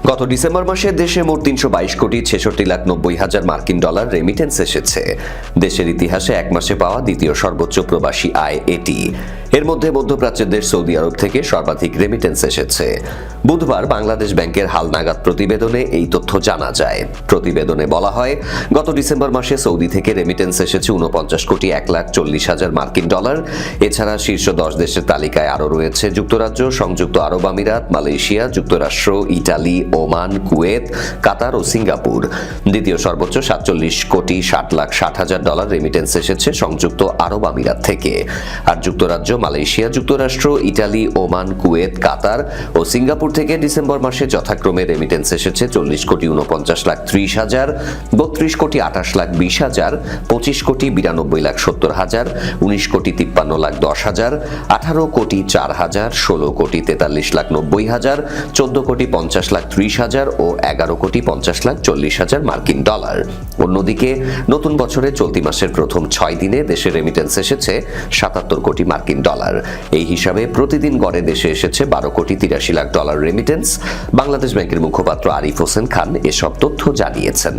গত ডিসেম্বর মাসে দেশে মোট ৩২২,৬৬,৯০,০০০ মার্কিন ডলার রেমিটেন্স এসেছে। দেশের ইতিহাসে এক মাসে পাওয়া দ্বিতীয় সর্বোচ্চ প্রবাসী আয় এটি। এর মধ্যে মধ্যপ্রাচ্যের দেশ সৌদি আরব থেকে সর্বাধিক রেমিটেন্স এসেছে। বুধবার বাংলাদেশ ব্যাংকের হালনাগাদ প্রতিবেদনে এই তথ্য জানা যায়। প্রতিবেদনে বলা হয়, গত ডিসেম্বর মাসে সৌদি থেকে রেমিটেন্স এসেছে ৪৯,১৪০,০০০ মার্কিন ডলার। এছাড়া শীর্ষ ১০ দেশের তালিকায় আরও রয়েছে যুক্তরাজ্য, সংযুক্ত আরব আমিরাত, মালয়েশিয়া, যুক্তরাষ্ট্র, ইটালি, ওমান, কুয়েত, কাতার ও সিঙ্গাপুর। দ্বিতীয় সর্বোচ্চ ৪৭,৬০,৬০,০০০ ডলার রেমিটেন্স এসেছে সংযুক্ত আরব আমিরাত থেকে। আর যুক্তরাজ্য, মালয়েশিয়া, যুক্তরাষ্ট্র, ইটালি, ওমান, কুয়েত, কাতার ও সিঙ্গাপুর থেকে ডিসেম্বর মাসে যথাক্রমে রেমিটেন্স এসেছে ৪০,৪৯,৩০,০০০, ৩২,২৮,২০,০০০, ২৫,৯২,৭০,০০০, ১৯,৫৩,১০,০০০, ১৮,০৪,০০০, ১৬,৪৩,৯০,০০০, ১৪,৫০,৩০,০০০ ও ১১,৫০,৪০,০০০ মার্কিন ডলার। অন্যদিকে নতুন বছরে চলতি মাসের প্রথম ৬ দিনে দেশে রেমিটেন্স এসেছে ৭৭ কোটি মার্কিন ডলার। এই হিসাবে প্রতিদিন গড়ে দেশে এসেছে ১২,৮৩,০০,০০০ ডলার রেমিটেন্স। বাংলাদেশ ব্যাংকের মুখপাত্র আরিফ হোসেন খান এসব তথ্য জানিয়েছেন।